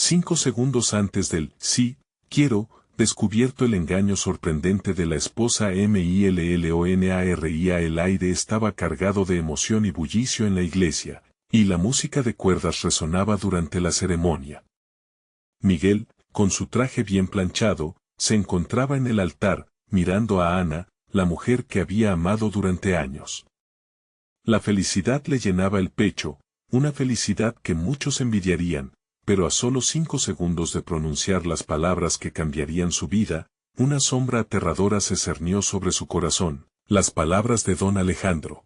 5 segundos antes del sí, quiero, descubierto el engaño sorprendente de la esposa Millonaria. El aire estaba cargado de emoción y bullicio en la iglesia, y la música de cuerdas resonaba durante la ceremonia. Miguel, con su traje bien planchado, se encontraba en el altar, mirando a Ana, la mujer que había amado durante años. La felicidad le llenaba el pecho, una felicidad que muchos envidiarían, pero a solo 5 segundos de pronunciar las palabras que cambiarían su vida, una sombra aterradora se cernió sobre su corazón, las palabras de don Alejandro.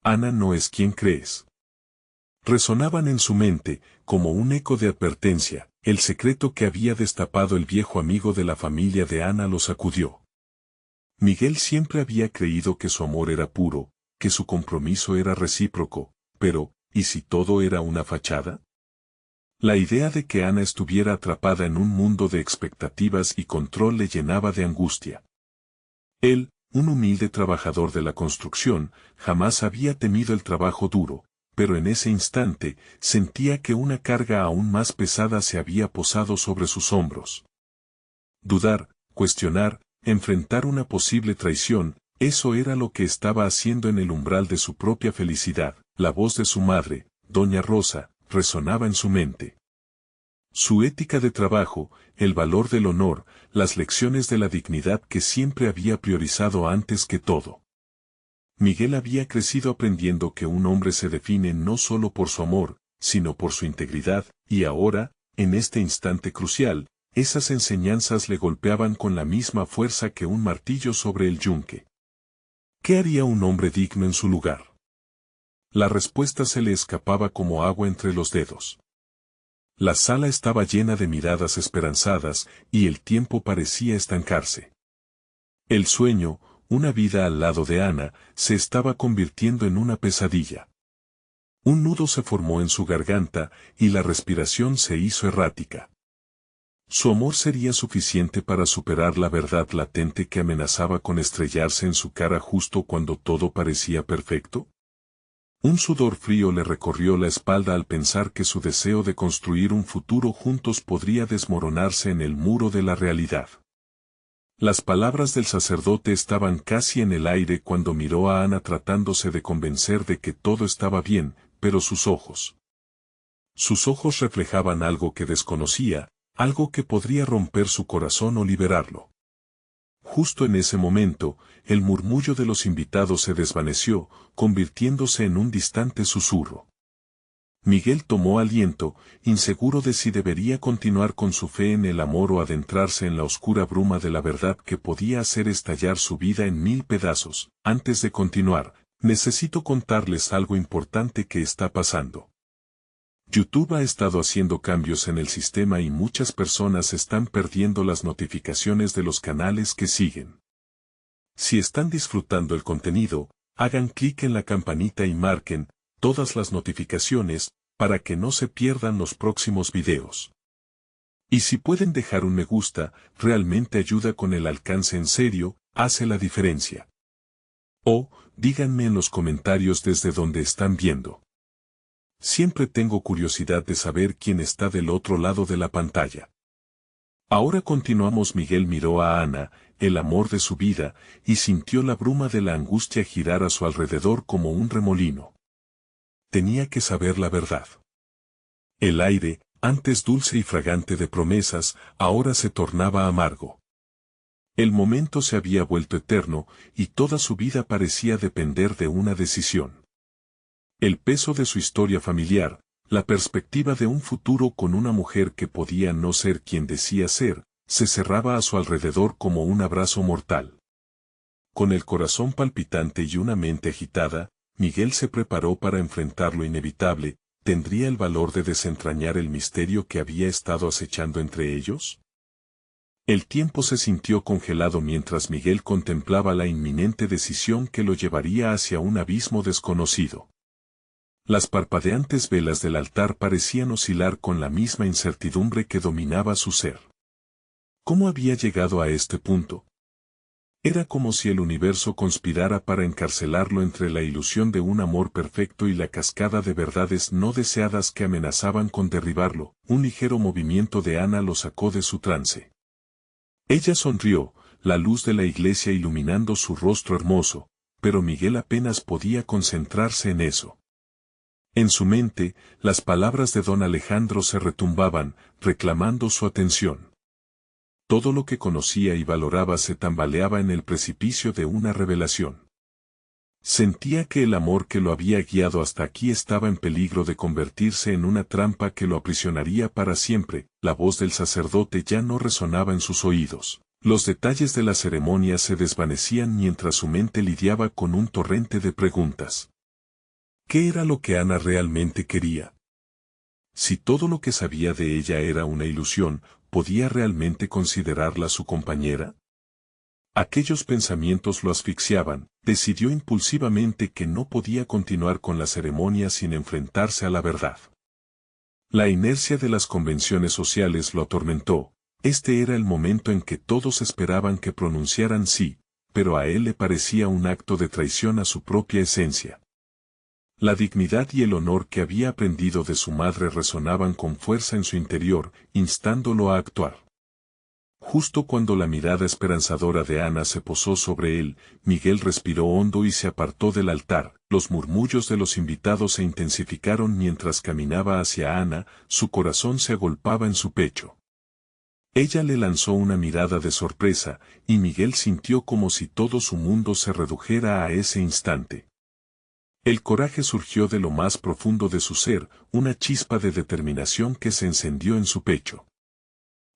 Ana no es quien crees. Resonaban en su mente, como un eco de advertencia, el secreto que había destapado el viejo amigo de la familia de Ana lo sacudió. Miguel siempre había creído que su amor era puro, que su compromiso era recíproco, pero, ¿y si todo era una fachada? La idea de que Ana estuviera atrapada en un mundo de expectativas y control le llenaba de angustia. Él, un humilde trabajador de la construcción, jamás había temido el trabajo duro, pero en ese instante sentía que una carga aún más pesada se había posado sobre sus hombros. Dudar, cuestionar, enfrentar una posible traición, eso era lo que estaba haciendo en el umbral de su propia felicidad. La voz de su madre, doña Rosa, resonaba en su mente. Su ética de trabajo, el valor del honor, las lecciones de la dignidad que siempre había priorizado antes que todo. Miguel había crecido aprendiendo que un hombre se define no solo por su amor, sino por su integridad, y ahora, en este instante crucial, esas enseñanzas le golpeaban con la misma fuerza que un martillo sobre el yunque. ¿Qué haría un hombre digno en su lugar? La respuesta se le escapaba como agua entre los dedos. La sala estaba llena de miradas esperanzadas y el tiempo parecía estancarse. El sueño, una vida al lado de Ana, se estaba convirtiendo en una pesadilla. Un nudo se formó en su garganta y la respiración se hizo errática. ¿Su amor sería suficiente para superar la verdad latente que amenazaba con estrellarse en su cara justo cuando todo parecía perfecto? Un sudor frío le recorrió la espalda al pensar que su deseo de construir un futuro juntos podría desmoronarse en el muro de la realidad. Las palabras del sacerdote estaban casi en el aire cuando miró a Ana tratándose de convencer de que todo estaba bien, pero sus ojos reflejaban algo que desconocía, algo que podría romper su corazón o liberarlo. Justo en ese momento, el murmullo de los invitados se desvaneció, convirtiéndose en un distante susurro. Miguel tomó aliento, inseguro de si debería continuar con su fe en el amor o adentrarse en la oscura bruma de la verdad que podía hacer estallar su vida en 1000 pedazos. Antes de continuar, necesito contarles algo importante que está pasando. YouTube ha estado haciendo cambios en el sistema y muchas personas están perdiendo las notificaciones de los canales que siguen. Si están disfrutando el contenido, hagan clic en la campanita y marquen todas las notificaciones para que no se pierdan los próximos videos. Y si pueden dejar un me gusta, realmente ayuda con el alcance en serio, hace la diferencia. O, díganme en los comentarios desde donde están viendo. Siempre tengo curiosidad de saber quién está del otro lado de la pantalla. Ahora continuamos. Miguel miró a Ana, el amor de su vida, y sintió la bruma de la angustia girar a su alrededor como un remolino. Tenía que saber la verdad. El aire, antes dulce y fragante de promesas, ahora se tornaba amargo. El momento se había vuelto eterno, y toda su vida parecía depender de una decisión. El peso de su historia familiar, la perspectiva de un futuro con una mujer que podía no ser quien decía ser, se cerraba a su alrededor como un abrazo mortal. Con el corazón palpitante y una mente agitada, Miguel se preparó para enfrentar lo inevitable. ¿Tendría el valor de desentrañar el misterio que había estado acechando entre ellos? El tiempo se sintió congelado mientras Miguel contemplaba la inminente decisión que lo llevaría hacia un abismo desconocido. Las parpadeantes velas del altar parecían oscilar con la misma incertidumbre que dominaba su ser. ¿Cómo había llegado a este punto? Era como si el universo conspirara para encarcelarlo entre la ilusión de un amor perfecto y la cascada de verdades no deseadas que amenazaban con derribarlo. Un ligero movimiento de Ana lo sacó de su trance. Ella sonrió, la luz de la iglesia iluminando su rostro hermoso, pero Miguel apenas podía concentrarse en eso. En su mente, las palabras de don Alejandro se retumbaban, reclamando su atención. Todo lo que conocía y valoraba se tambaleaba en el precipicio de una revelación. Sentía que el amor que lo había guiado hasta aquí estaba en peligro de convertirse en una trampa que lo aprisionaría para siempre. La voz del sacerdote ya no resonaba en sus oídos. Los detalles de la ceremonia se desvanecían mientras su mente lidiaba con un torrente de preguntas. ¿Qué era lo que Ana realmente quería? Si todo lo que sabía de ella era una ilusión, ¿podía realmente considerarla su compañera? Aquellos pensamientos lo asfixiaban. Decidió impulsivamente que no podía continuar con la ceremonia sin enfrentarse a la verdad. La inercia de las convenciones sociales lo atormentó. Este era el momento en que todos esperaban que pronunciaran sí, pero a él le parecía un acto de traición a su propia esencia. La dignidad y el honor que había aprendido de su madre resonaban con fuerza en su interior, instándolo a actuar. Justo cuando la mirada esperanzadora de Ana se posó sobre él, Miguel respiró hondo y se apartó del altar. Los murmullos de los invitados se intensificaron mientras caminaba hacia Ana, su corazón se agolpaba en su pecho. Ella le lanzó una mirada de sorpresa, y Miguel sintió como si todo su mundo se redujera a ese instante. El coraje surgió de lo más profundo de su ser, una chispa de determinación que se encendió en su pecho.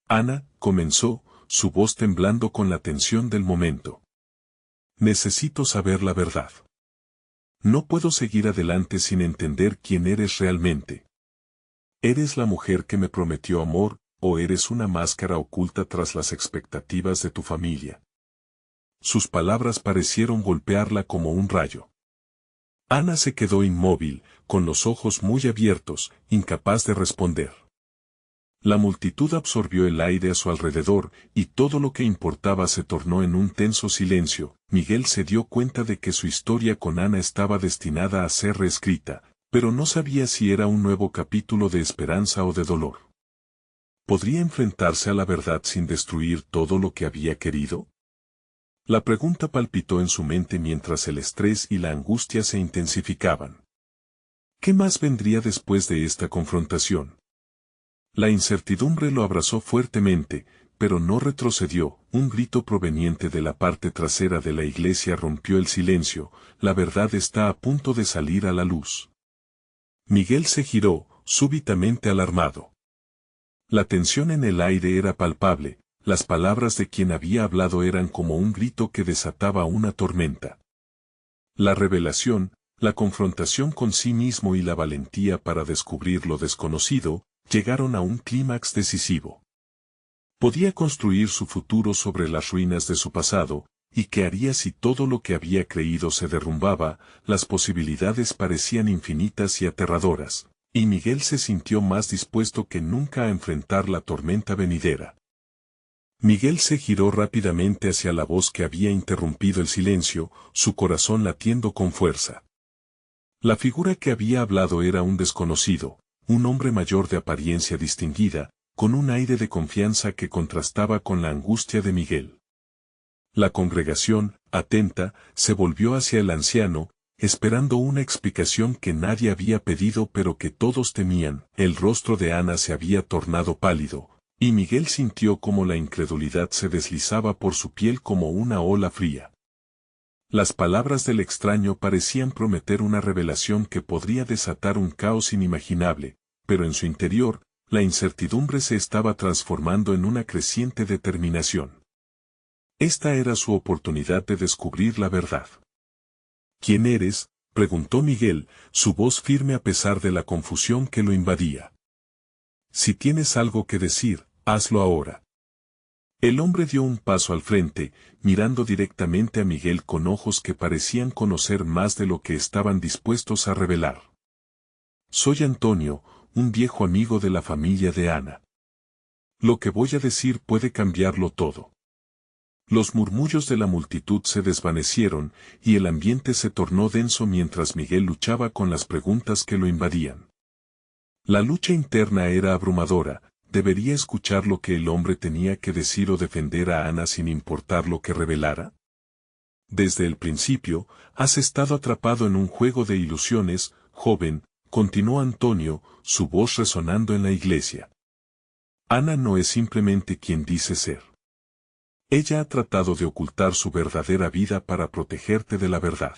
Ana, comenzó, su voz temblando con la tensión del momento. Necesito saber la verdad. No puedo seguir adelante sin entender quién eres realmente. ¿Eres la mujer que me prometió amor, o eres una máscara oculta tras las expectativas de tu familia? Sus palabras parecieron golpearla como un rayo. Ana se quedó inmóvil, con los ojos muy abiertos, incapaz de responder. La multitud absorbió el aire a su alrededor, y todo lo que importaba se tornó en un tenso silencio. Miguel se dio cuenta de que su historia con Ana estaba destinada a ser reescrita, pero no sabía si era un nuevo capítulo de esperanza o de dolor. ¿Podría enfrentarse a la verdad sin destruir todo lo que había querido? La pregunta palpitó en su mente mientras el estrés y la angustia se intensificaban. ¿Qué más vendría después de esta confrontación? La incertidumbre lo abrazó fuertemente, pero no retrocedió. Un grito proveniente de la parte trasera de la iglesia rompió el silencio. La verdad está a punto de salir a la luz. Miguel se giró, súbitamente alarmado. La tensión en el aire era palpable, las palabras de quien había hablado eran como un grito que desataba una tormenta. La revelación, la confrontación con sí mismo y la valentía para descubrir lo desconocido, llegaron a un clímax decisivo. Podía construir su futuro sobre las ruinas de su pasado, y qué haría si todo lo que había creído se derrumbaba. Las posibilidades parecían infinitas y aterradoras, y Miguel se sintió más dispuesto que nunca a enfrentar la tormenta venidera. Miguel se giró rápidamente hacia la voz que había interrumpido el silencio, su corazón latiendo con fuerza. La figura que había hablado era un desconocido, un hombre mayor de apariencia distinguida, con un aire de confianza que contrastaba con la angustia de Miguel. La congregación, atenta, se volvió hacia el anciano, esperando una explicación que nadie había pedido pero que todos temían. El rostro de Ana se había tornado pálido, y Miguel sintió como la incredulidad se deslizaba por su piel como una ola fría. Las palabras del extraño parecían prometer una revelación que podría desatar un caos inimaginable, pero en su interior, la incertidumbre se estaba transformando en una creciente determinación. Esta era su oportunidad de descubrir la verdad. ¿Quién eres?, preguntó Miguel, su voz firme a pesar de la confusión que lo invadía. Si tienes algo que decir, hazlo ahora. El hombre dio un paso al frente, mirando directamente a Miguel con ojos que parecían conocer más de lo que estaban dispuestos a revelar. Soy Antonio, un viejo amigo de la familia de Ana. Lo que voy a decir puede cambiarlo todo. Los murmullos de la multitud se desvanecieron y el ambiente se tornó denso mientras Miguel luchaba con las preguntas que lo invadían. La lucha interna era abrumadora. ¿Debería escuchar lo que el hombre tenía que decir o defender a Ana sin importar lo que revelara? Desde el principio, has estado atrapado en un juego de ilusiones, joven, continuó Antonio, su voz resonando en la iglesia. Ana no es simplemente quien dice ser. Ella ha tratado de ocultar su verdadera vida para protegerte de la verdad.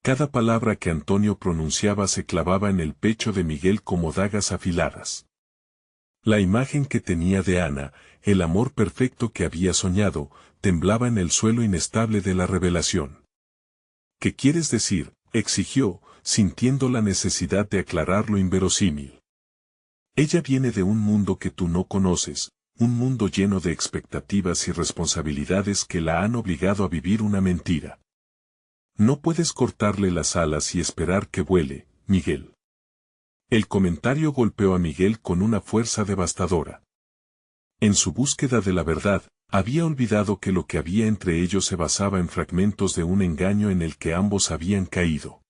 Cada palabra que Antonio pronunciaba se clavaba en el pecho de Miguel como dagas afiladas. La imagen que tenía de Ana, el amor perfecto que había soñado, temblaba en el suelo inestable de la revelación. ¿Qué quieres decir?, exigió, sintiendo la necesidad de aclarar lo inverosímil. Ella viene de un mundo que tú no conoces, un mundo lleno de expectativas y responsabilidades que la han obligado a vivir una mentira. No puedes cortarle las alas y esperar que vuele, Miguel. El comentario golpeó a Miguel con una fuerza devastadora. En su búsqueda de la verdad, había olvidado que lo que había entre ellos se basaba en fragmentos de un engaño en el que ambos habían caído.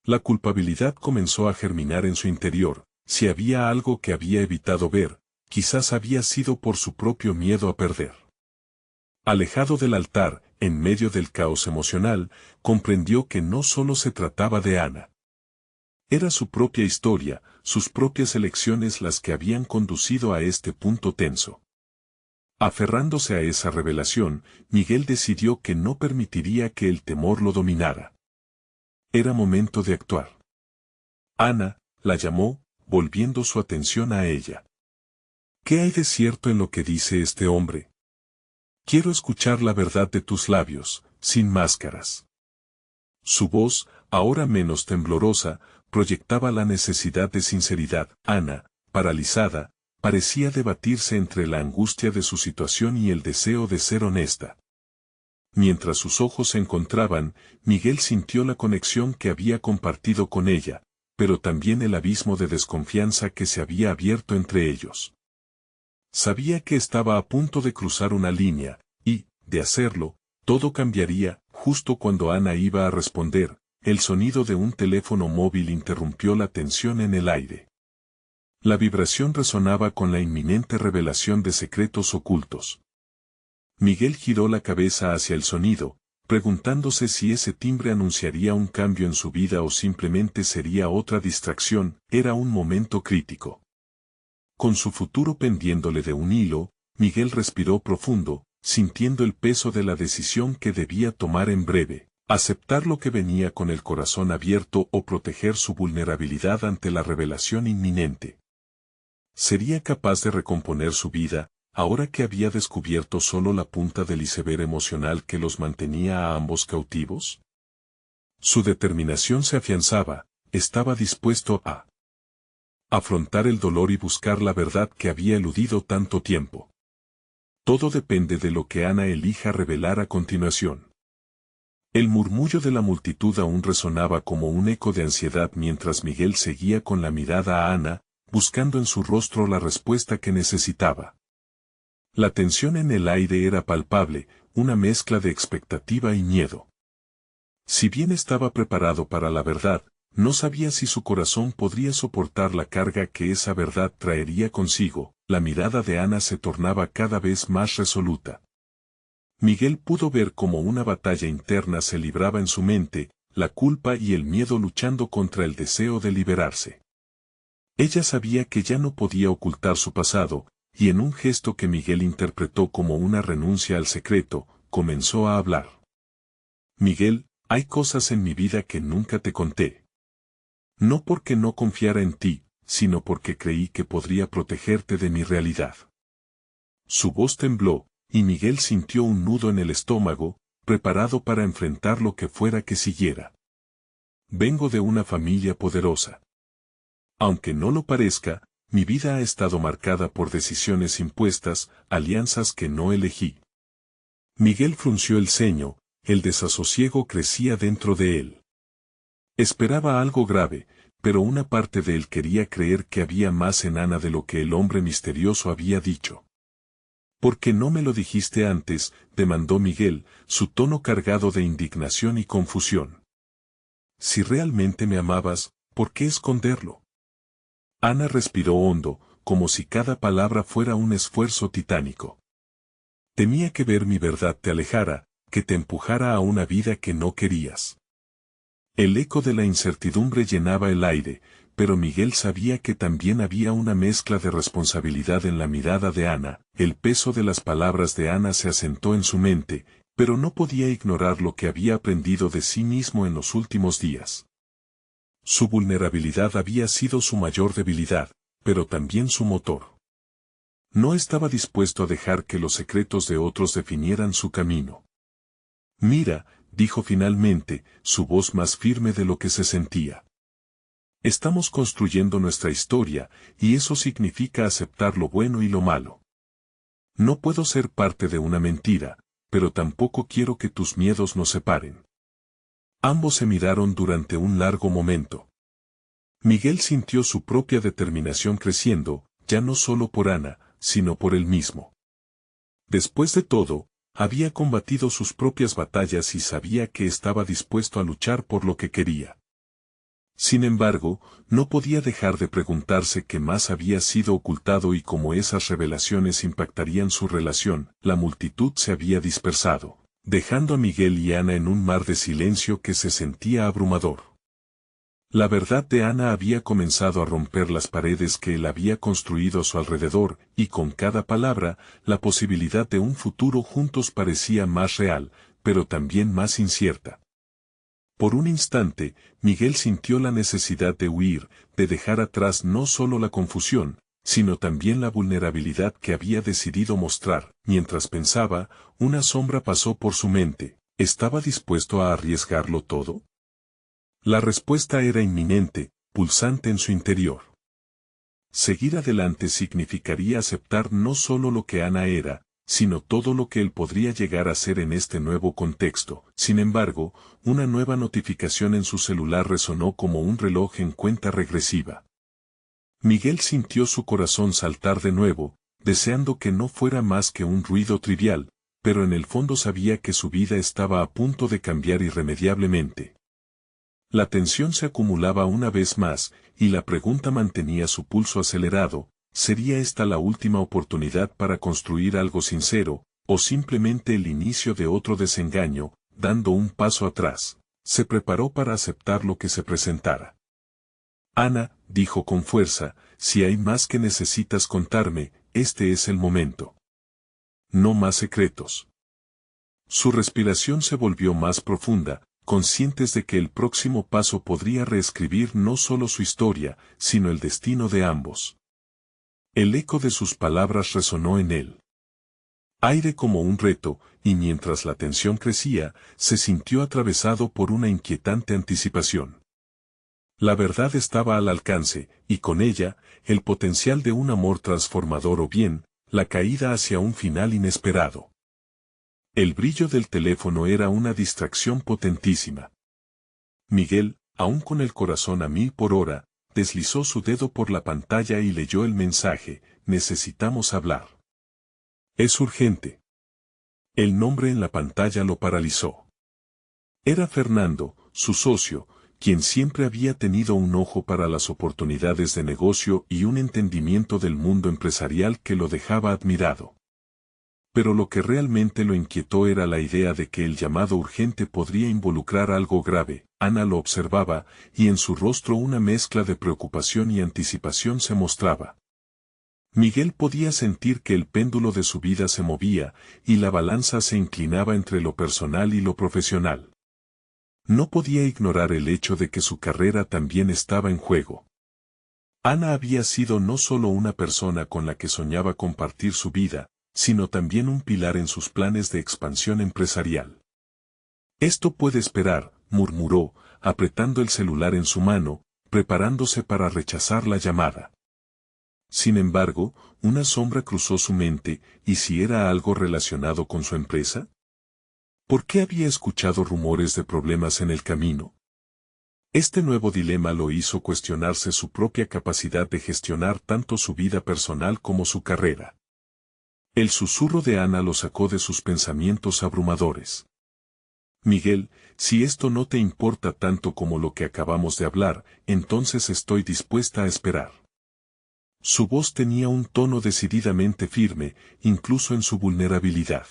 La culpabilidad comenzó a germinar en su interior. Si había algo que había evitado ver, quizás había sido por su propio miedo a perder. Alejado del altar, en medio del caos emocional, comprendió que no solo se trataba de Ana. Era su propia historia, sus propias elecciones las que habían conducido a este punto tenso. Aferrándose a esa revelación, Miguel decidió que no permitiría que el temor lo dominara. Era momento de actuar. Ana, la llamó, volviendo su atención a ella. ¿Qué hay de cierto en lo que dice este hombre? Quiero escuchar la verdad de tus labios, sin máscaras. Su voz, ahora menos temblorosa, proyectaba la necesidad de sinceridad. Ana, paralizada, parecía debatirse entre la angustia de su situación y el deseo de ser honesta. Mientras sus ojos se encontraban, Miguel sintió la conexión que había compartido con ella, pero también el abismo de desconfianza que se había abierto entre ellos. Sabía que estaba a punto de cruzar una línea, y, de hacerlo, todo cambiaría. Justo cuando Ana iba a responder, el sonido de un teléfono móvil interrumpió la tensión en el aire. La vibración resonaba con la inminente revelación de secretos ocultos. Miguel giró la cabeza hacia el sonido, preguntándose si ese timbre anunciaría un cambio en su vida o simplemente sería otra distracción. Era un momento crítico. Con su futuro pendiéndole de un hilo, Miguel respiró profundo, sintiendo el peso de la decisión que debía tomar en breve: aceptar lo que venía con el corazón abierto o proteger su vulnerabilidad ante la revelación inminente. ¿Sería capaz de recomponer su vida, ahora que había descubierto solo la punta del iceberg emocional que los mantenía a ambos cautivos? Su determinación se afianzaba, estaba dispuesto a afrontar el dolor y buscar la verdad que había eludido tanto tiempo. Todo depende de lo que Ana elija revelar a continuación. El murmullo de la multitud aún resonaba como un eco de ansiedad mientras Miguel seguía con la mirada a Ana, buscando en su rostro la respuesta que necesitaba. La tensión en el aire era palpable, una mezcla de expectativa y miedo. Si bien estaba preparado para la verdad, no sabía si su corazón podría soportar la carga que esa verdad traería consigo. La mirada de Ana se tornaba cada vez más resoluta. Miguel pudo ver cómo una batalla interna se libraba en su mente, la culpa y el miedo luchando contra el deseo de liberarse. Ella sabía que ya no podía ocultar su pasado, y en un gesto que Miguel interpretó como una renuncia al secreto, comenzó a hablar. Miguel, hay cosas en mi vida que nunca te conté. No porque no confiara en ti, sino porque creí que podría protegerte de mi realidad. Su voz tembló, y Miguel sintió un nudo en el estómago, preparado para enfrentar lo que fuera que siguiera. Vengo de una familia poderosa. Aunque no lo parezca, mi vida ha estado marcada por decisiones impuestas, alianzas que no elegí. Miguel frunció el ceño, el desasosiego crecía dentro de él. Esperaba algo grave, pero una parte de él quería creer que había más en Ana de lo que el hombre misterioso había dicho. ¿Por qué no me lo dijiste antes?, demandó Miguel, su tono cargado de indignación y confusión. Si realmente me amabas, ¿por qué esconderlo? Ana respiró hondo, como si cada palabra fuera un esfuerzo titánico. Temía que ver mi verdad te alejara, que te empujara a una vida que no querías. El eco de la incertidumbre llenaba el aire, pero Miguel sabía que también había una mezcla de responsabilidad en la mirada de Ana. El peso de las palabras de Ana se asentó en su mente, pero no podía ignorar lo que había aprendido de sí mismo en los últimos días. Su vulnerabilidad había sido su mayor debilidad, pero también su motor. No estaba dispuesto a dejar que los secretos de otros definieran su camino. Mira, dijo finalmente, su voz más firme de lo que se sentía. Estamos construyendo nuestra historia, y eso significa aceptar lo bueno y lo malo. No puedo ser parte de una mentira, pero tampoco quiero que tus miedos nos separen. Ambos se miraron durante un largo momento. Miguel sintió su propia determinación creciendo, ya no solo por Ana, sino por él mismo. Después de todo, había combatido sus propias batallas y sabía que estaba dispuesto a luchar por lo que quería. Sin embargo, no podía dejar de preguntarse qué más había sido ocultado y cómo esas revelaciones impactarían su relación. La multitud se había dispersado, dejando a Miguel y Ana en un mar de silencio que se sentía abrumador. La verdad de Ana había comenzado a romper las paredes que él había construido a su alrededor, y con cada palabra, la posibilidad de un futuro juntos parecía más real, pero también más incierta. Por un instante, Miguel sintió la necesidad de huir, de dejar atrás no solo la confusión, sino también la vulnerabilidad que había decidido mostrar. Mientras pensaba, una sombra pasó por su mente. ¿Estaba dispuesto a arriesgarlo todo? La respuesta era inminente, pulsante en su interior. Seguir adelante significaría aceptar no solo lo que Ana era, sino todo lo que él podría llegar a ser en este nuevo contexto. Sin embargo, una nueva notificación en su celular resonó como un reloj en cuenta regresiva. Miguel sintió su corazón saltar de nuevo, deseando que no fuera más que un ruido trivial, pero en el fondo sabía que su vida estaba a punto de cambiar irremediablemente. La tensión se acumulaba una vez más, y la pregunta mantenía su pulso acelerado. ¿Sería esta la última oportunidad para construir algo sincero, o simplemente el inicio de otro desengaño? Dando un paso atrás, se preparó para aceptar lo que se presentara. Ana, dijo con fuerza, si hay más que necesitas contarme, este es el momento. No más secretos. Su respiración se volvió más profunda, conscientes de que el próximo paso podría reescribir no solo su historia, sino el destino de ambos. El eco de sus palabras resonó en él. Aire como un reto, y mientras la tensión crecía, se sintió atravesado por una inquietante anticipación. La verdad estaba al alcance, y con ella, el potencial de un amor transformador o bien, la caída hacia un final inesperado. El brillo del teléfono era una distracción potentísima. Miguel, aún con el corazón a 1000 por hora, deslizó su dedo por la pantalla y leyó el mensaje: necesitamos hablar. Es urgente. El nombre en la pantalla lo paralizó. Era Fernando, su socio, quien siempre había tenido un ojo para las oportunidades de negocio y un entendimiento del mundo empresarial que lo dejaba admirado. Pero lo que realmente lo inquietó era la idea de que el llamado urgente podría involucrar algo grave. Ana lo observaba, y en su rostro una mezcla de preocupación y anticipación se mostraba. Miguel podía sentir que el péndulo de su vida se movía, y la balanza se inclinaba entre lo personal y lo profesional. No podía ignorar el hecho de que su carrera también estaba en juego. Ana había sido no solo una persona con la que soñaba compartir su vida, sino también un pilar en sus planes de expansión empresarial. Esto puede esperar, murmuró, apretando el celular en su mano, preparándose para rechazar la llamada. Sin embargo, una sombra cruzó su mente. ¿Y si era algo relacionado con su empresa? ¿Por qué había escuchado rumores de problemas en el camino? Este nuevo dilema lo hizo cuestionarse su propia capacidad de gestionar tanto su vida personal como su carrera. El susurro de Ana lo sacó de sus pensamientos abrumadores. Miguel, si esto no te importa tanto como lo que acabamos de hablar, entonces estoy dispuesta a esperar. Su voz tenía un tono decididamente firme, incluso en su vulnerabilidad.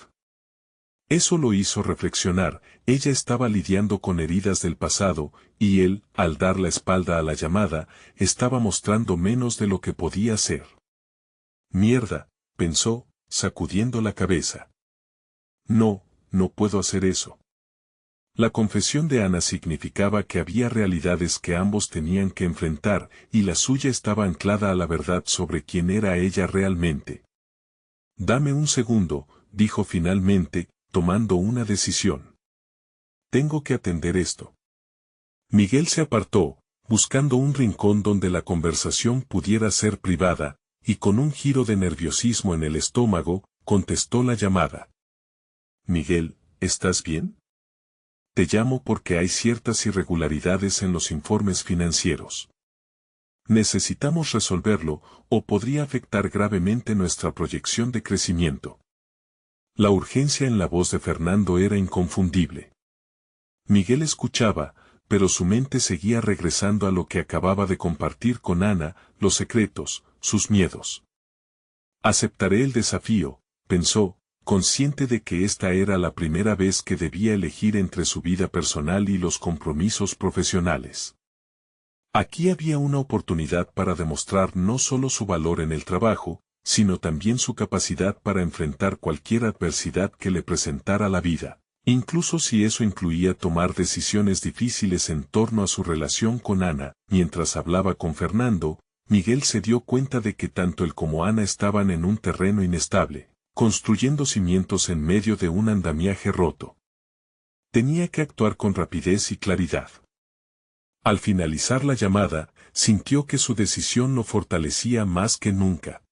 Eso lo hizo reflexionar, ella estaba lidiando con heridas del pasado, y él, al dar la espalda a la llamada, estaba mostrando menos de lo que podía ser. Mierda, pensó, sacudiendo la cabeza. No, no puedo hacer eso. La confesión de Ana significaba que había realidades que ambos tenían que enfrentar, y la suya estaba anclada a la verdad sobre quién era ella realmente. Dame un segundo, dijo finalmente, tomando una decisión. Tengo que atender esto. Miguel se apartó, buscando un rincón donde la conversación pudiera ser privada, y con un giro de nerviosismo en el estómago, contestó la llamada. Miguel, ¿estás bien? Te llamo porque hay ciertas irregularidades en los informes financieros. Necesitamos resolverlo, o podría afectar gravemente nuestra proyección de crecimiento. La urgencia en la voz de Fernando era inconfundible. Miguel escuchaba, pero su mente seguía regresando a lo que acababa de compartir con Ana, los secretos, sus miedos. Aceptaré el desafío, pensó, consciente de que esta era la primera vez que debía elegir entre su vida personal y los compromisos profesionales. Aquí había una oportunidad para demostrar no solo su valor en el trabajo, sino también su capacidad para enfrentar cualquier adversidad que le presentara la vida, incluso si eso incluía tomar decisiones difíciles en torno a su relación con Ana. Mientras hablaba con Fernando, Miguel se dio cuenta de que tanto él como Ana estaban en un terreno inestable, construyendo cimientos en medio de un andamiaje roto. Tenía que actuar con rapidez y claridad. Al finalizar la llamada, sintió que su decisión lo fortalecía más que nunca.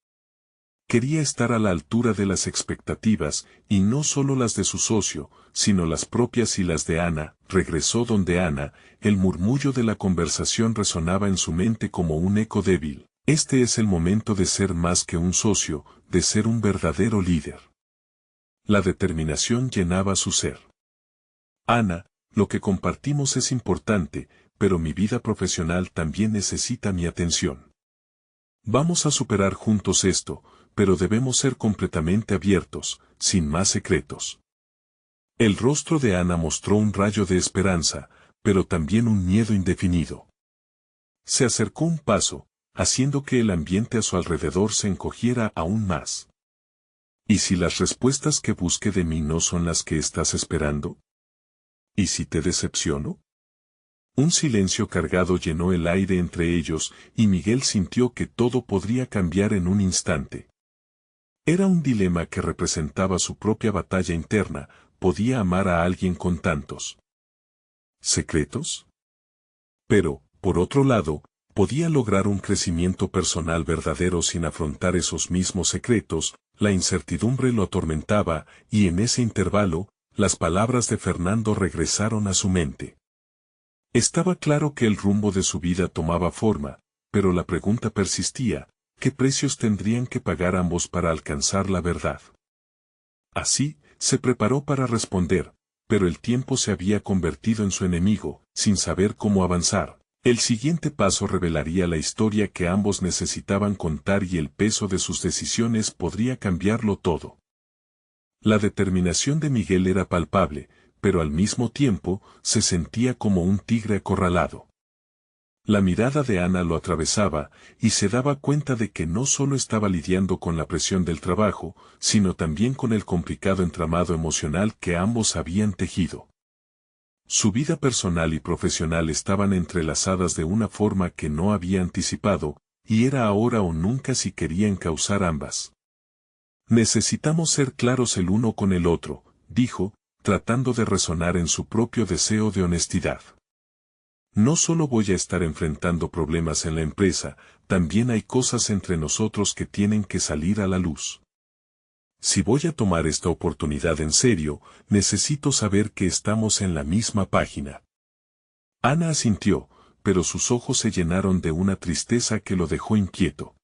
Quería estar a la altura de las expectativas, y no solo las de su socio, sino las propias y las de Ana. Regresó donde Ana, el murmullo de la conversación resonaba en su mente como un eco débil. Este es el momento de ser más que un socio, de ser un verdadero líder. La determinación llenaba su ser. Ana, lo que compartimos es importante, pero mi vida profesional también necesita mi atención. Vamos a superar juntos esto, pero debemos ser completamente abiertos, sin más secretos. El rostro de Ana mostró un rayo de esperanza, pero también un miedo indefinido. Se acercó un paso, haciendo que el ambiente a su alrededor se encogiera aún más. ¿Y si las respuestas que busque de mí no son las que estás esperando? ¿Y si te decepciono? Un silencio cargado llenó el aire entre ellos, y Miguel sintió que todo podría cambiar en un instante. Era un dilema que representaba su propia batalla interna. ¿Podía amar a alguien con tantos secretos? Pero, por otro lado, ¿podía lograr un crecimiento personal verdadero sin afrontar esos mismos secretos? La incertidumbre lo atormentaba, y en ese intervalo, las palabras de Fernando regresaron a su mente. Estaba claro que el rumbo de su vida tomaba forma, pero la pregunta persistía: ¿qué precios tendrían que pagar ambos para alcanzar la verdad? Así, se preparó para responder, pero el tiempo se había convertido en su enemigo. Sin saber cómo avanzar, el siguiente paso revelaría la historia que ambos necesitaban contar, y el peso de sus decisiones podría cambiarlo todo. La determinación de Miguel era palpable, pero al mismo tiempo, se sentía como un tigre acorralado. La mirada de Ana lo atravesaba, y se daba cuenta de que no solo estaba lidiando con la presión del trabajo, sino también con el complicado entramado emocional que ambos habían tejido. Su vida personal y profesional estaban entrelazadas de una forma que no había anticipado, y era ahora o nunca si querían causar ambas. Necesitamos ser claros el uno con el otro, dijo, tratando de resonar en su propio deseo de honestidad. No solo voy a estar enfrentando problemas en la empresa, también hay cosas entre nosotros que tienen que salir a la luz. Si voy a tomar esta oportunidad en serio, necesito saber que estamos en la misma página. Ana asintió, pero sus ojos se llenaron de una tristeza que lo dejó inquieto.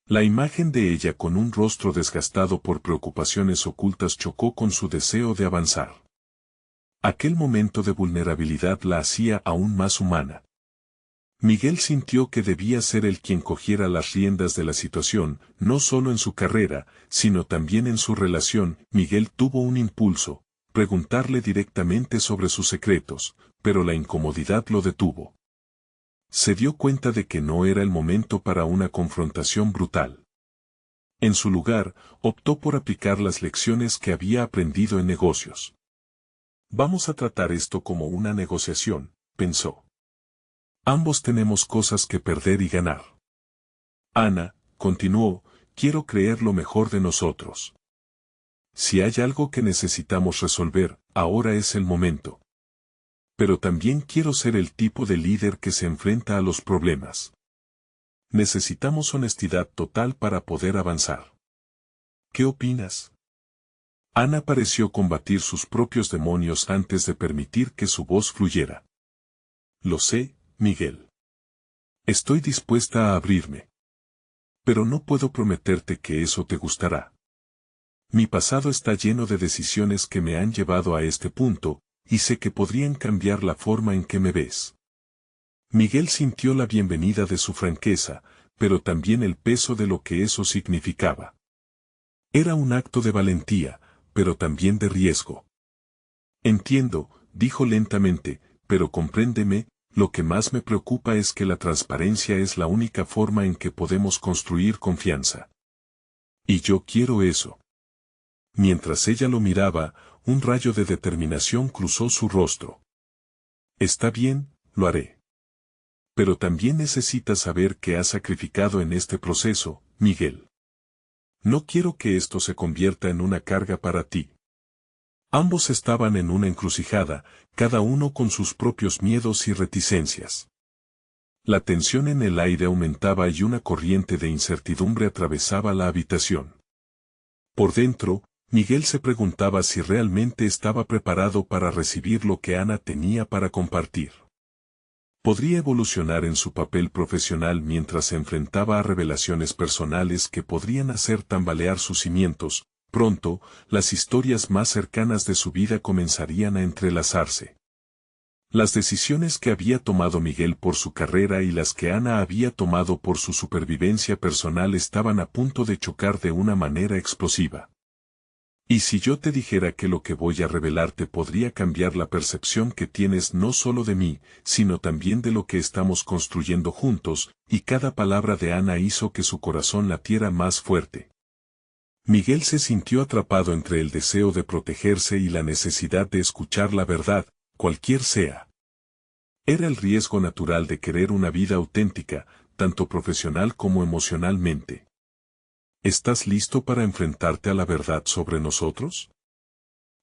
La imagen de ella con un rostro desgastado por preocupaciones ocultas chocó con su deseo de avanzar. Aquel momento de vulnerabilidad la hacía aún más humana. Miguel sintió que debía ser él quien cogiera las riendas de la situación, no solo en su carrera, sino también en su relación. Miguel tuvo un impulso, preguntarle directamente sobre sus secretos, pero la incomodidad lo detuvo. Se dio cuenta de que no era el momento para una confrontación brutal. En su lugar, optó por aplicar las lecciones que había aprendido en negocios. Vamos a tratar esto como una negociación, pensó. Ambos tenemos cosas que perder y ganar. Ana, continuó, quiero creer lo mejor de nosotros. Si hay algo que necesitamos resolver, ahora es el momento. Pero también quiero ser el tipo de líder que se enfrenta a los problemas. Necesitamos honestidad total para poder avanzar. ¿Qué opinas? Ana pareció combatir sus propios demonios antes de permitir que su voz fluyera. Lo sé, Miguel. Estoy dispuesta a abrirme. Pero no puedo prometerte que eso te gustará. Mi pasado está lleno de decisiones que me han llevado a este punto, y sé que podrían cambiar la forma en que me ves. Miguel sintió la bienvenida de su franqueza, pero también el peso de lo que eso significaba. Era un acto de valentía, pero también de riesgo. Entiendo, dijo lentamente, pero compréndeme, lo que más me preocupa es que la transparencia es la única forma en que podemos construir confianza. Y yo quiero eso. Mientras ella lo miraba, un rayo de determinación cruzó su rostro. Está bien, lo haré. Pero también necesitas saber qué has sacrificado en este proceso, Miguel. No quiero que esto se convierta en una carga para ti. Ambos estaban en una encrucijada, cada uno con sus propios miedos y reticencias. La tensión en el aire aumentaba y una corriente de incertidumbre atravesaba la habitación. Por dentro, Miguel se preguntaba si realmente estaba preparado para recibir lo que Ana tenía para compartir. Podría evolucionar en su papel profesional mientras se enfrentaba a revelaciones personales que podrían hacer tambalear sus cimientos. Pronto, las historias más cercanas de su vida comenzarían a entrelazarse. Las decisiones que había tomado Miguel por su carrera y las que Ana había tomado por su supervivencia personal estaban a punto de chocar de una manera explosiva. Y si yo te dijera que lo que voy a revelarte podría cambiar la percepción que tienes no solo de mí, sino también de lo que estamos construyendo juntos, y cada palabra de Ana hizo que su corazón latiera más fuerte. Miguel se sintió atrapado entre el deseo de protegerse y la necesidad de escuchar la verdad, cualquier sea. Era el riesgo natural de querer una vida auténtica, tanto profesional como emocionalmente. ¿Estás listo para enfrentarte a la verdad sobre nosotros?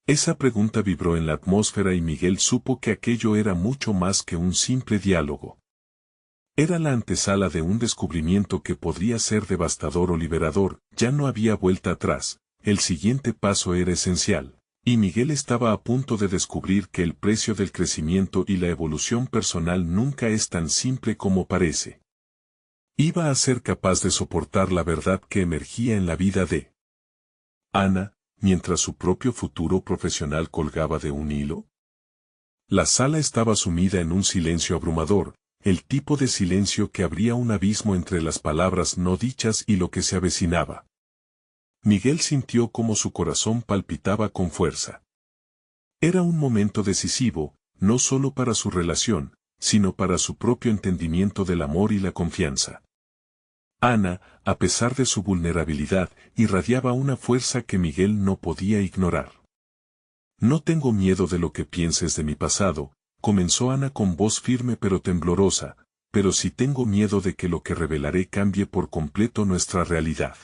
Esa pregunta vibró en la atmósfera y Miguel supo que aquello era mucho más que un simple diálogo. Era la antesala de un descubrimiento que podría ser devastador o liberador. Ya no había vuelta atrás, el siguiente paso era esencial, y Miguel estaba a punto de descubrir que el precio del crecimiento y la evolución personal nunca es tan simple como parece. Iba a ser capaz de soportar la verdad que emergía en la vida de Ana, mientras su propio futuro profesional colgaba de un hilo. La sala estaba sumida en un silencio abrumador, el tipo de silencio que abría un abismo entre las palabras no dichas y lo que se avecinaba. Miguel sintió cómo su corazón palpitaba con fuerza. Era un momento decisivo, no solo para su relación, sino para su propio entendimiento del amor y la confianza. Ana, a pesar de su vulnerabilidad, irradiaba una fuerza que Miguel no podía ignorar. No tengo miedo de lo que pienses de mi pasado, comenzó Ana con voz firme pero temblorosa, pero sí tengo miedo de que lo que revelaré cambie por completo nuestra realidad.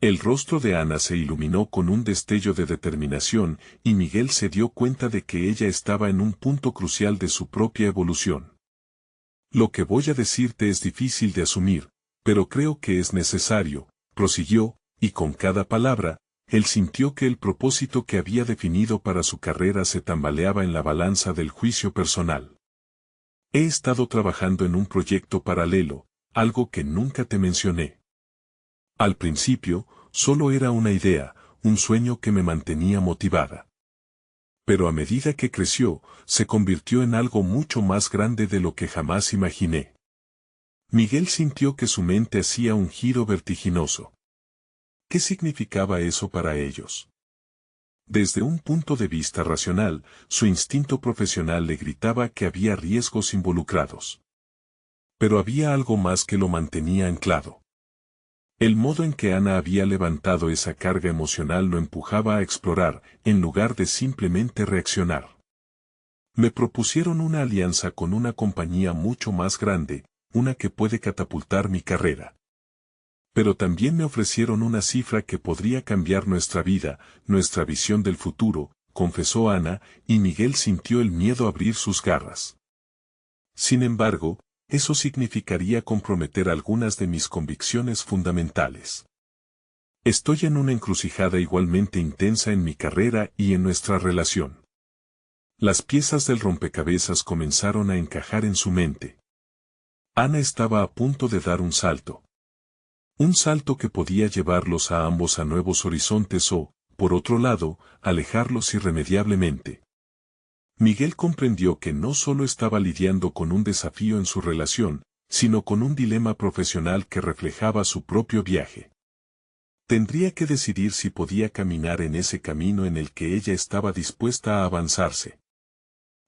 El rostro de Ana se iluminó con un destello de determinación, y Miguel se dio cuenta de que ella estaba en un punto crucial de su propia evolución. Lo que voy a decirte es difícil de asumir, pero creo que es necesario, prosiguió, y con cada palabra, él sintió que el propósito que había definido para su carrera se tambaleaba en la balanza del juicio personal. He estado trabajando en un proyecto paralelo, algo que nunca te mencioné. Al principio, solo era una idea, un sueño que me mantenía motivada. Pero a medida que creció, se convirtió en algo mucho más grande de lo que jamás imaginé. Miguel sintió que su mente hacía un giro vertiginoso. ¿Qué significaba eso para ellos? Desde un punto de vista racional, su instinto profesional le gritaba que había riesgos involucrados. Pero había algo más que lo mantenía anclado. El modo en que Ana había levantado esa carga emocional lo empujaba a explorar, en lugar de simplemente reaccionar. Me propusieron una alianza con una compañía mucho más grande, una que puede catapultar mi carrera. Pero también me ofrecieron una cifra que podría cambiar nuestra vida, nuestra visión del futuro, confesó Ana, y Miguel sintió el miedo abrir sus garras. Sin embargo, eso significaría comprometer algunas de mis convicciones fundamentales. Estoy en una encrucijada igualmente intensa en mi carrera y en nuestra relación. Las piezas del rompecabezas comenzaron a encajar en su mente. Ana estaba a punto de dar un salto. Un salto que podía llevarlos a ambos a nuevos horizontes o, por otro lado, alejarlos irremediablemente. Miguel comprendió que no solo estaba lidiando con un desafío en su relación, sino con un dilema profesional que reflejaba su propio viaje. Tendría que decidir si podía caminar en ese camino en el que ella estaba dispuesta a avanzarse.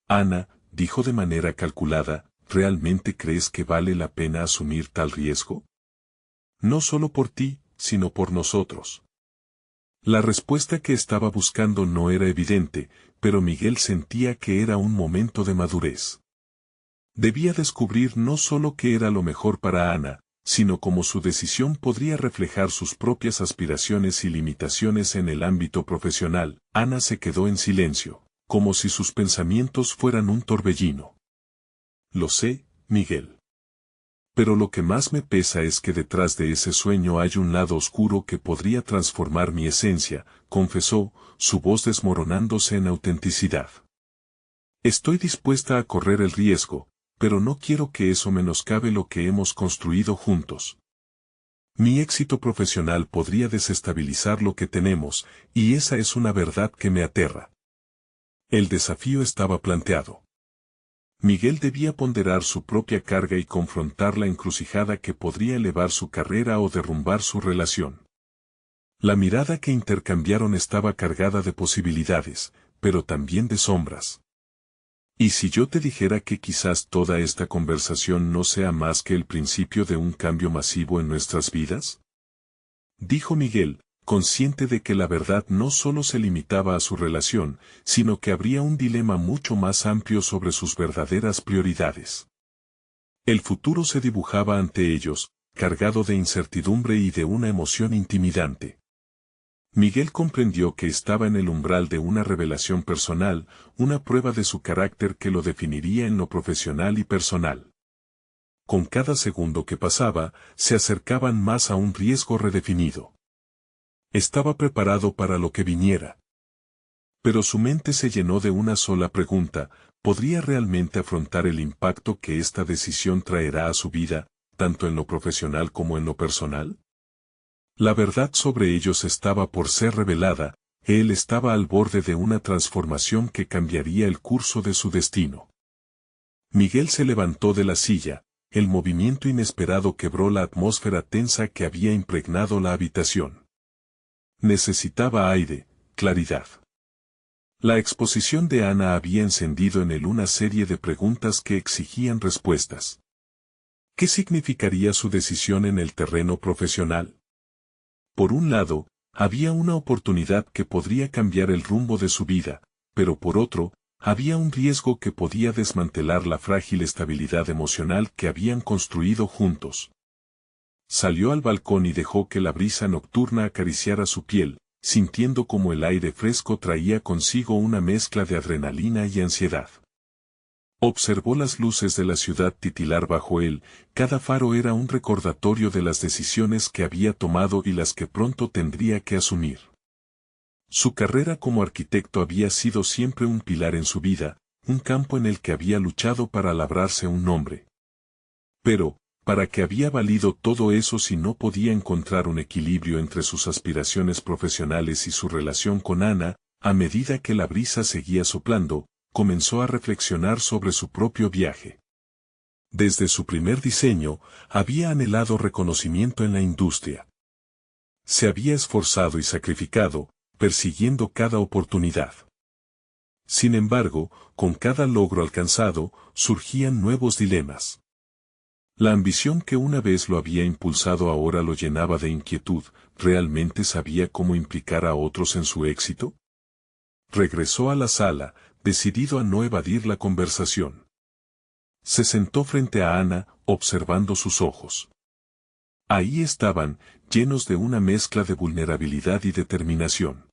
Ana, dijo de manera calculada, ¿realmente crees que vale la pena asumir tal riesgo? No solo por ti, sino por nosotros. La respuesta que estaba buscando no era evidente, pero Miguel sentía que era un momento de madurez. Debía descubrir no solo qué era lo mejor para Ana, sino cómo su decisión podría reflejar sus propias aspiraciones y limitaciones en el ámbito profesional. Ana se quedó en silencio, como si sus pensamientos fueran un torbellino. Lo sé, Miguel. Pero lo que más me pesa es que detrás de ese sueño hay un lado oscuro que podría transformar mi esencia, confesó, su voz desmoronándose en autenticidad. Estoy dispuesta a correr el riesgo, pero no quiero que eso menoscabe lo que hemos construido juntos. Mi éxito profesional podría desestabilizar lo que tenemos, y esa es una verdad que me aterra. El desafío estaba planteado. Miguel debía ponderar su propia carga y confrontar la encrucijada que podría elevar su carrera o derrumbar su relación. La mirada que intercambiaron estaba cargada de posibilidades, pero también de sombras. ¿Y si yo te dijera que quizás toda esta conversación no sea más que el principio de un cambio masivo en nuestras vidas? Dijo Miguel, consciente de que la verdad no solo se limitaba a su relación, sino que habría un dilema mucho más amplio sobre sus verdaderas prioridades. El futuro se dibujaba ante ellos, cargado de incertidumbre y de una emoción intimidante. Miguel comprendió que estaba en el umbral de una revelación personal, una prueba de su carácter que lo definiría en lo profesional y personal. Con cada segundo que pasaba, se acercaban más a un riesgo redefinido. Estaba preparado para lo que viniera. Pero su mente se llenó de una sola pregunta: ¿podría realmente afrontar el impacto que esta decisión traerá a su vida, tanto en lo profesional como en lo personal? La verdad sobre ellos estaba por ser revelada, él estaba al borde de una transformación que cambiaría el curso de su destino. Miguel se levantó de la silla, el movimiento inesperado quebró la atmósfera tensa que había impregnado la habitación. Necesitaba aire, claridad. La exposición de Ana había encendido en él una serie de preguntas que exigían respuestas. ¿Qué significaría su decisión en el terreno profesional? Por un lado, había una oportunidad que podría cambiar el rumbo de su vida, pero por otro, había un riesgo que podía desmantelar la frágil estabilidad emocional que habían construido juntos. Salió al balcón y dejó que la brisa nocturna acariciara su piel, sintiendo como el aire fresco traía consigo una mezcla de adrenalina y ansiedad. Observó las luces de la ciudad titilar bajo él, cada faro era un recordatorio de las decisiones que había tomado y las que pronto tendría que asumir. Su carrera como arquitecto había sido siempre un pilar en su vida, un campo en el que había luchado para labrarse un nombre. Pero, ¿para qué había valido todo eso si no podía encontrar un equilibrio entre sus aspiraciones profesionales y su relación con Ana? A medida que la brisa seguía soplando, comenzó a reflexionar sobre su propio viaje. Desde su primer diseño, había anhelado reconocimiento en la industria. Se había esforzado y sacrificado, persiguiendo cada oportunidad. Sin embargo, con cada logro alcanzado, surgían nuevos dilemas. La ambición que una vez lo había impulsado ahora lo llenaba de inquietud. ¿Realmente sabía cómo implicar a otros en su éxito? Regresó a la sala, decidido a no evadir la conversación. Se sentó frente a Ana, observando sus ojos. Ahí estaban, llenos de una mezcla de vulnerabilidad y determinación.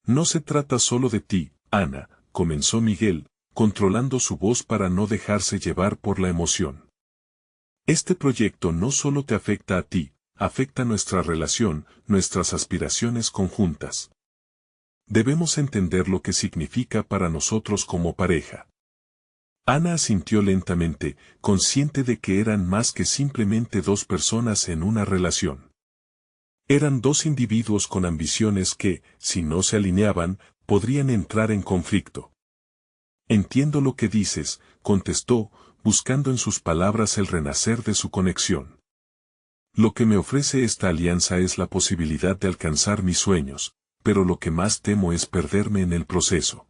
No se trata solo de ti, Ana, comenzó Miguel, controlando su voz para no dejarse llevar por la emoción. Este proyecto no solo te afecta a ti, afecta nuestra relación, nuestras aspiraciones conjuntas. Debemos entender lo que significa para nosotros como pareja. Ana asintió lentamente, consciente de que eran más que simplemente dos personas en una relación. Eran dos individuos con ambiciones que, si no se alineaban, podrían entrar en conflicto. Entiendo lo que dices, contestó, buscando en sus palabras el renacer de su conexión. Lo que me ofrece esta alianza es la posibilidad de alcanzar mis sueños, pero lo que más temo es perderme en el proceso.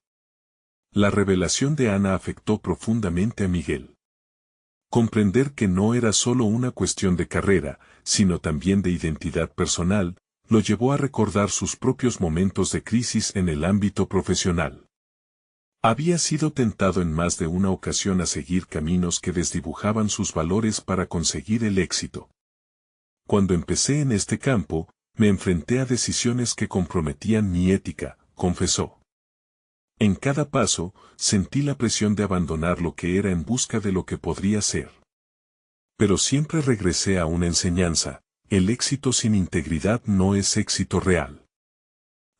La revelación de Ana afectó profundamente a Miguel. Comprender que no era solo una cuestión de carrera, sino también de identidad personal, lo llevó a recordar sus propios momentos de crisis en el ámbito profesional. Había sido tentado en más de una ocasión a seguir caminos que desdibujaban sus valores para conseguir el éxito. Cuando empecé en este campo, me enfrenté a decisiones que comprometían mi ética, confesó. En cada paso, sentí la presión de abandonar lo que era en busca de lo que podría ser. Pero siempre regresé a una enseñanza: el éxito sin integridad no es éxito real.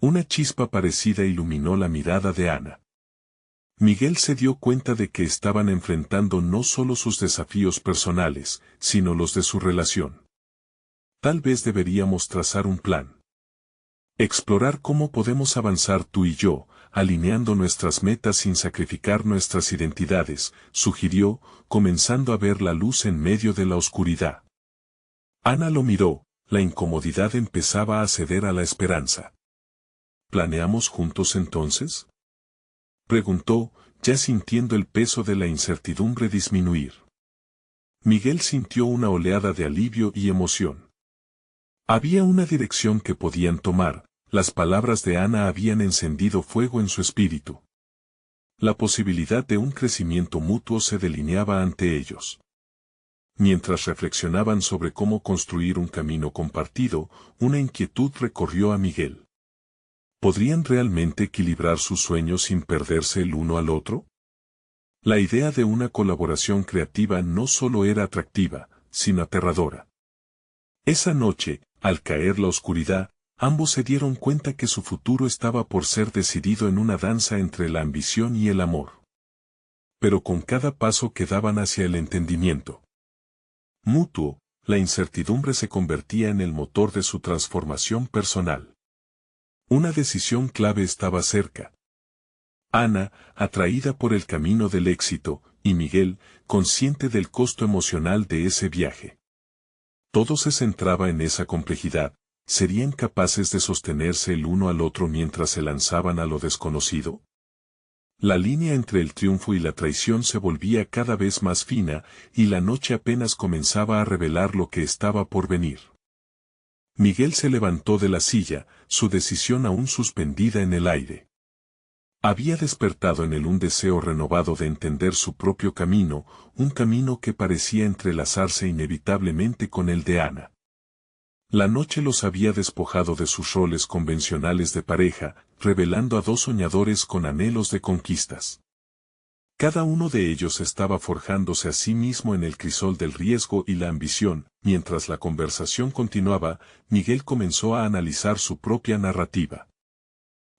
Una chispa parecida iluminó la mirada de Ana. Miguel se dio cuenta de que estaban enfrentando no solo sus desafíos personales, sino los de su relación. Tal vez deberíamos trazar un plan. Explorar cómo podemos avanzar tú y yo, alineando nuestras metas sin sacrificar nuestras identidades, sugirió, comenzando a ver la luz en medio de la oscuridad. Ana lo miró, la incomodidad empezaba a ceder a la esperanza. ¿Planeamos juntos entonces?, preguntó, ya sintiendo el peso de la incertidumbre disminuir. Miguel sintió una oleada de alivio y emoción. Había una dirección que podían tomar. Las palabras de Ana habían encendido fuego en su espíritu. La posibilidad de un crecimiento mutuo se delineaba ante ellos. Mientras reflexionaban sobre cómo construir un camino compartido, una inquietud recorrió a Miguel. ¿Podrían realmente equilibrar sus sueños sin perderse el uno al otro? La idea de una colaboración creativa no solo era atractiva, sino aterradora. Esa noche, al caer la oscuridad, ambos se dieron cuenta que su futuro estaba por ser decidido en una danza entre la ambición y el amor. Pero con cada paso que daban hacia el entendimiento mutuo, la incertidumbre se convertía en el motor de su transformación personal. Una decisión clave estaba cerca. Ana, atraída por el camino del éxito, y Miguel, consciente del costo emocional de ese viaje. Todo se centraba en esa complejidad. ¿Serían capaces de sostenerse el uno al otro mientras se lanzaban a lo desconocido? La línea entre el triunfo y la traición se volvía cada vez más fina, y la noche apenas comenzaba a revelar lo que estaba por venir. Miguel se levantó de la silla, su decisión aún suspendida en el aire. Había despertado en él un deseo renovado de entender su propio camino, un camino que parecía entrelazarse inevitablemente con el de Ana. La noche los había despojado de sus roles convencionales de pareja, revelando a dos soñadores con anhelos de conquistas. Cada uno de ellos estaba forjándose a sí mismo en el crisol del riesgo y la ambición. Mientras la conversación continuaba, Miguel comenzó a analizar su propia narrativa.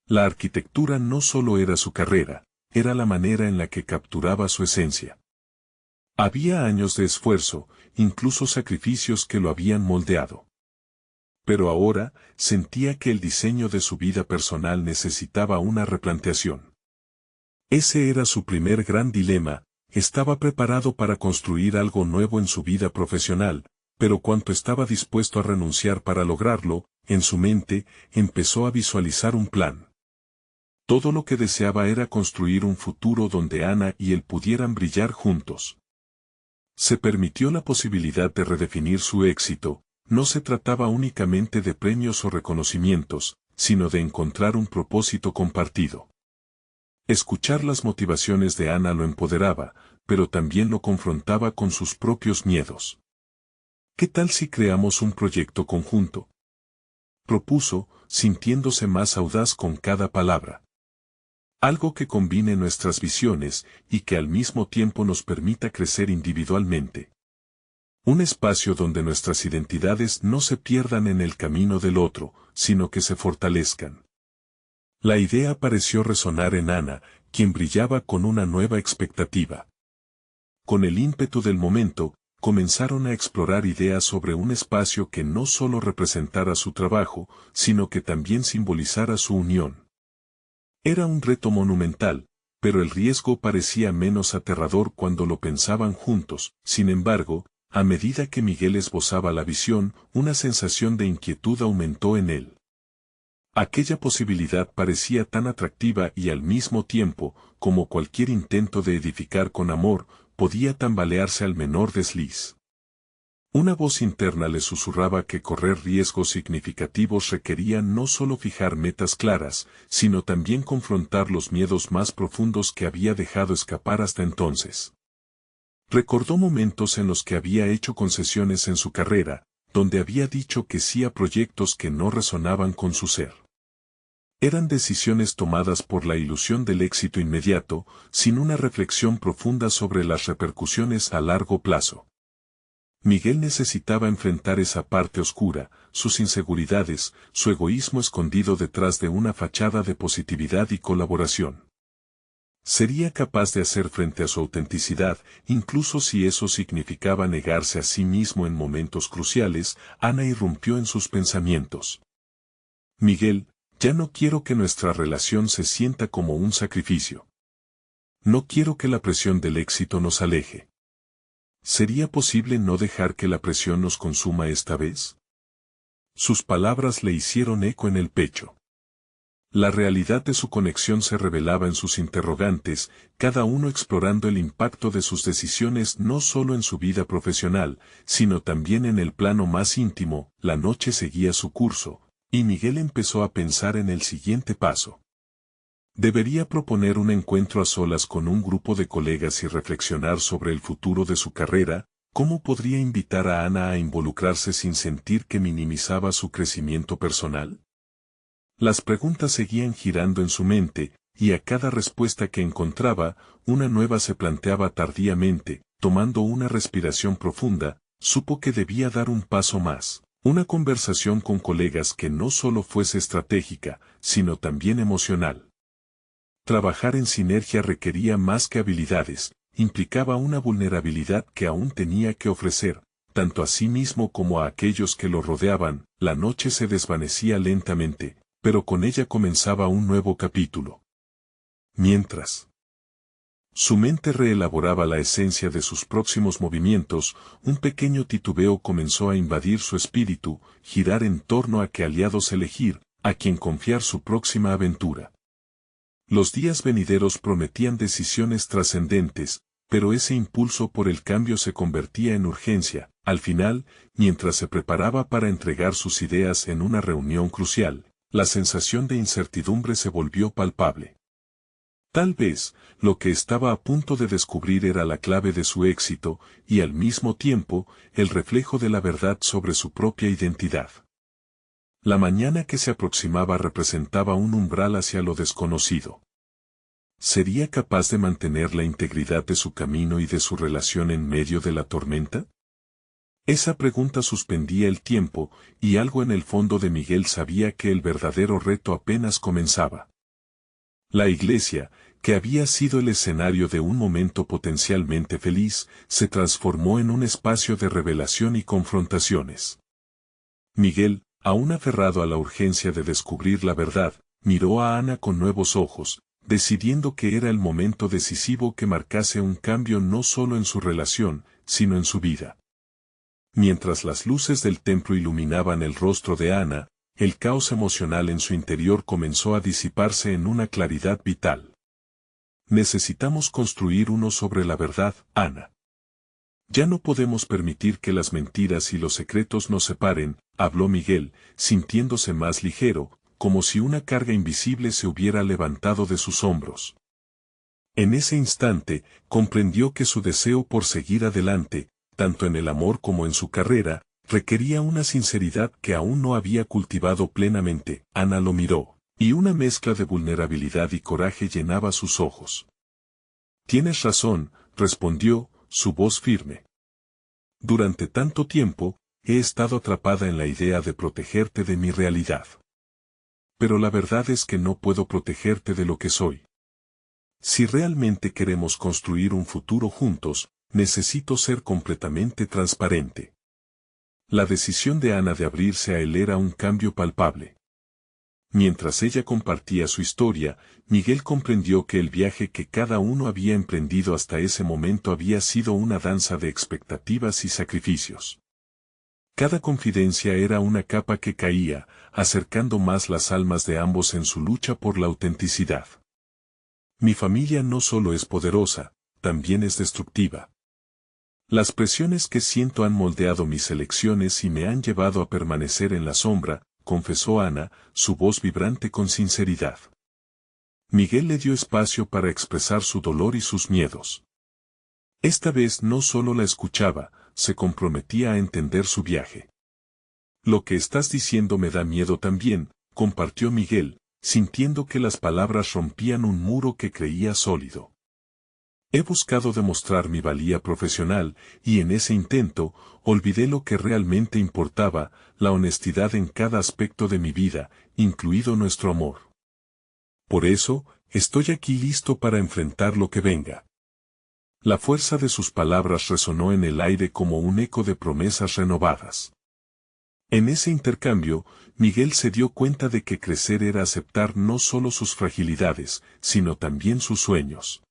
La arquitectura no solo era su carrera, era la manera en la que capturaba su esencia. Había años de esfuerzo, incluso sacrificios que lo habían moldeado. Pero ahora, sentía que el diseño de su vida personal necesitaba una replanteación. Ese era su primer gran dilema. Estaba preparado para construir algo nuevo en su vida profesional, pero cuanto estaba dispuesto a renunciar para lograrlo, en su mente, empezó a visualizar un plan. Todo lo que deseaba era construir un futuro donde Ana y él pudieran brillar juntos. Se permitió la posibilidad de redefinir su éxito. No se trataba únicamente de premios o reconocimientos, sino de encontrar un propósito compartido. Escuchar las motivaciones de Ana lo empoderaba, pero también lo confrontaba con sus propios miedos. ¿Qué tal si creamos un proyecto conjunto?, propuso, sintiéndose más audaz con cada palabra. Algo que combine nuestras visiones y que al mismo tiempo nos permita crecer individualmente. Un espacio donde nuestras identidades no se pierdan en el camino del otro, sino que se fortalezcan. La idea pareció resonar en Ana, quien brillaba con una nueva expectativa. Con el ímpetu del momento, comenzaron a explorar ideas sobre un espacio que no solo representara su trabajo, sino que también simbolizara su unión. Era un reto monumental, pero el riesgo parecía menos aterrador cuando lo pensaban juntos. Sin embargo, a medida que Miguel esbozaba la visión, una sensación de inquietud aumentó en él. Aquella posibilidad parecía tan atractiva y al mismo tiempo, como cualquier intento de edificar con amor, podía tambalearse al menor desliz. Una voz interna le susurraba que correr riesgos significativos requería no solo fijar metas claras, sino también confrontar los miedos más profundos que había dejado escapar hasta entonces. Recordó momentos en los que había hecho concesiones en su carrera, donde había dicho que sí a proyectos que no resonaban con su ser. Eran decisiones tomadas por la ilusión del éxito inmediato, sin una reflexión profunda sobre las repercusiones a largo plazo. Miguel necesitaba enfrentar esa parte oscura, sus inseguridades, su egoísmo escondido detrás de una fachada de positividad y colaboración. Sería capaz de hacer frente a su autenticidad, incluso si eso significaba negarse a sí mismo en momentos cruciales. Ana irrumpió en sus pensamientos. Miguel, ya no quiero que nuestra relación se sienta como un sacrificio. No quiero que la presión del éxito nos aleje. ¿Sería posible no dejar que la presión nos consuma esta vez? Sus palabras le hicieron eco en el pecho. La realidad de su conexión se revelaba en sus interrogantes, cada uno explorando el impacto de sus decisiones no solo en su vida profesional, sino también en el plano más íntimo. La noche seguía su curso, y Miguel empezó a pensar en el siguiente paso. Debería proponer un encuentro a solas con un grupo de colegas y reflexionar sobre el futuro de su carrera. ¿Cómo podría invitar a Ana a involucrarse sin sentir que minimizaba su crecimiento personal? Las preguntas seguían girando en su mente, y a cada respuesta que encontraba, una nueva se planteaba tardíamente. Tomando una respiración profunda, supo que debía dar un paso más. Una conversación con colegas que no solo fuese estratégica, sino también emocional. Trabajar en sinergia requería más que habilidades, implicaba una vulnerabilidad que aún tenía que ofrecer, tanto a sí mismo como a aquellos que lo rodeaban. La noche se desvanecía lentamente, pero con ella comenzaba un nuevo capítulo. Mientras su mente reelaboraba la esencia de sus próximos movimientos, un pequeño titubeo comenzó a invadir su espíritu, girar en torno a qué aliados elegir, a quien confiar su próxima aventura. Los días venideros prometían decisiones trascendentes, pero ese impulso por el cambio se convertía en urgencia. Al final, mientras se preparaba para entregar sus ideas en una reunión crucial, la sensación de incertidumbre se volvió palpable. Tal vez, lo que estaba a punto de descubrir era la clave de su éxito, y al mismo tiempo, el reflejo de la verdad sobre su propia identidad. La mañana que se aproximaba representaba un umbral hacia lo desconocido. ¿Sería capaz de mantener la integridad de su camino y de su relación en medio de la tormenta? Esa pregunta suspendía el tiempo, y algo en el fondo de Miguel sabía que el verdadero reto apenas comenzaba. La iglesia, que había sido el escenario de un momento potencialmente feliz, se transformó en un espacio de revelación y confrontaciones. Miguel, aún aferrado a la urgencia de descubrir la verdad, miró a Ana con nuevos ojos, decidiendo que era el momento decisivo que marcase un cambio no solo en su relación, sino en su vida. Mientras las luces del templo iluminaban el rostro de Ana, el caos emocional en su interior comenzó a disiparse en una claridad vital. Necesitamos construir uno sobre la verdad, Ana. Ya no podemos permitir que las mentiras y los secretos nos separen, habló Miguel, sintiéndose más ligero, como si una carga invisible se hubiera levantado de sus hombros. En ese instante, comprendió que su deseo por seguir adelante, tanto en el amor como en su carrera, requería una sinceridad que aún no había cultivado plenamente. Ana lo miró, y una mezcla de vulnerabilidad y coraje llenaba sus ojos. Tienes razón, respondió, su voz firme. Durante tanto tiempo, he estado atrapada en la idea de protegerte de mi realidad. Pero la verdad es que no puedo protegerte de lo que soy. Si realmente queremos construir un futuro juntos, necesito ser completamente transparente. La decisión de Ana de abrirse a él era un cambio palpable. Mientras ella compartía su historia, Miguel comprendió que el viaje que cada uno había emprendido hasta ese momento había sido una danza de expectativas y sacrificios. Cada confidencia era una capa que caía, acercando más las almas de ambos en su lucha por la autenticidad. Mi familia no solo es poderosa, también es destructiva. Las presiones que siento han moldeado mis elecciones y me han llevado a permanecer en la sombra, confesó Ana, su voz vibrante con sinceridad. Miguel le dio espacio para expresar su dolor y sus miedos. Esta vez no solo la escuchaba, se comprometía a entender su viaje. Lo que estás diciendo me da miedo también, compartió Miguel, sintiendo que las palabras rompían un muro que creía sólido. He buscado demostrar mi valía profesional, y en ese intento, olvidé lo que realmente importaba, la honestidad en cada aspecto de mi vida, incluido nuestro amor. Por eso, estoy aquí listo para enfrentar lo que venga. La fuerza de sus palabras resonó en el aire como un eco de promesas renovadas. En ese intercambio, Miguel se dio cuenta de que crecer era aceptar no solo sus fragilidades, sino también sus sueños.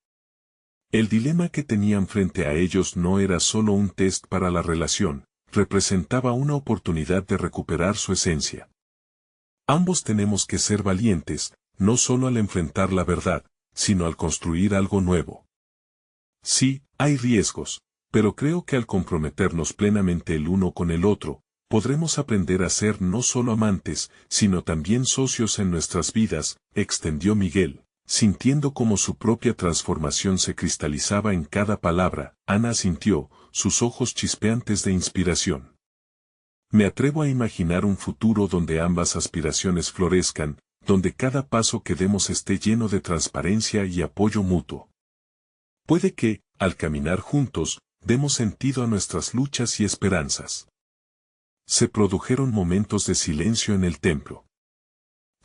El dilema que tenían frente a ellos no era solo un test para la relación, representaba una oportunidad de recuperar su esencia. Ambos tenemos que ser valientes, no solo al enfrentar la verdad, sino al construir algo nuevo. Sí, hay riesgos, pero creo que al comprometernos plenamente el uno con el otro, podremos aprender a ser no solo amantes, sino también socios en nuestras vidas, extendió Miguel. Sintiendo como su propia transformación se cristalizaba en cada palabra, Ana asintió, sus ojos chispeantes de inspiración. Me atrevo a imaginar un futuro donde ambas aspiraciones florezcan, donde cada paso que demos esté lleno de transparencia y apoyo mutuo. Puede que, al caminar juntos, demos sentido a nuestras luchas y esperanzas. Se produjeron momentos de silencio en el templo.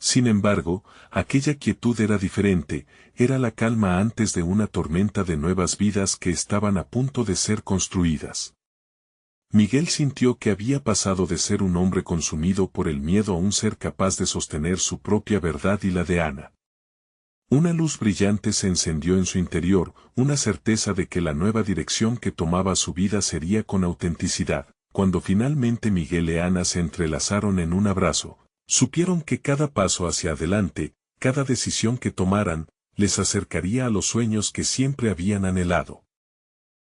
Sin embargo, aquella quietud era diferente, era la calma antes de una tormenta de nuevas vidas que estaban a punto de ser construidas. Miguel sintió que había pasado de ser un hombre consumido por el miedo a un ser capaz de sostener su propia verdad y la de Ana. Una luz brillante se encendió en su interior, una certeza de que la nueva dirección que tomaba su vida sería con autenticidad. Cuando finalmente Miguel y Ana se entrelazaron en un abrazo, supieron que cada paso hacia adelante, cada decisión que tomaran, les acercaría a los sueños que siempre habían anhelado.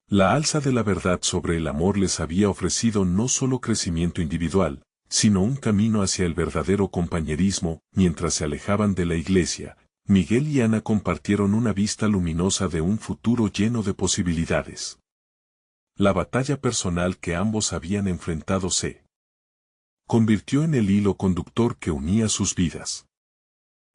La alza de la verdad sobre el amor les había ofrecido no solo crecimiento individual, sino un camino hacia el verdadero compañerismo. Mientras se alejaban de la iglesia, Miguel y Ana compartieron una vista luminosa de un futuro lleno de posibilidades. La batalla personal que ambos habían enfrentado se convirtió en el hilo conductor que unía sus vidas.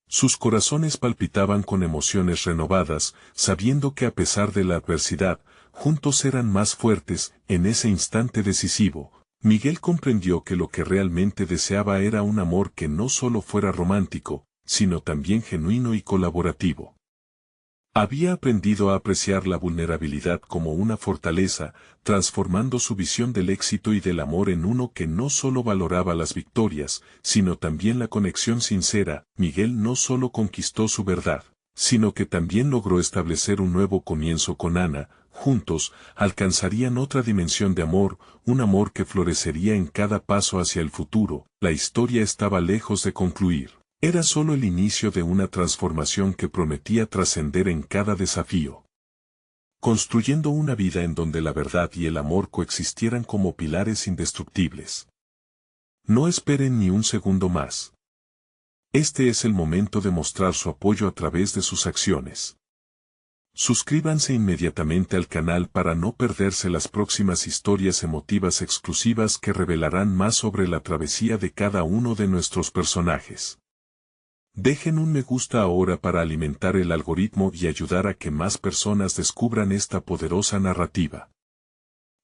Sus corazones palpitaban con emociones renovadas, sabiendo que a pesar de la adversidad, juntos eran más fuertes. En ese instante decisivo, Miguel comprendió que lo que realmente deseaba era un amor que no solo fuera romántico, sino también genuino y colaborativo. Había aprendido a apreciar la vulnerabilidad como una fortaleza, transformando su visión del éxito y del amor en uno que no solo valoraba las victorias, sino también la conexión sincera. Miguel no solo conquistó su verdad, sino que también logró establecer un nuevo comienzo con Ana. Juntos, alcanzarían otra dimensión de amor, un amor que florecería en cada paso hacia el futuro. La historia estaba lejos de concluir. Era solo el inicio de una transformación que prometía trascender en cada desafío. Construyendo una vida en donde la verdad y el amor coexistieran como pilares indestructibles. No esperen ni un segundo más. Este es el momento de mostrar su apoyo a través de sus acciones. Suscríbanse inmediatamente al canal para no perderse las próximas historias emotivas exclusivas que revelarán más sobre la travesía de cada uno de nuestros personajes. Dejen un me gusta ahora para alimentar el algoritmo y ayudar a que más personas descubran esta poderosa narrativa.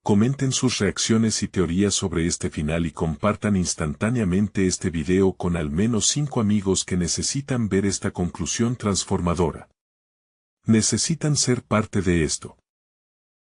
Comenten sus reacciones y teorías sobre este final y compartan instantáneamente este video con al menos 5 amigos que necesitan ver esta conclusión transformadora. Necesitan ser parte de esto.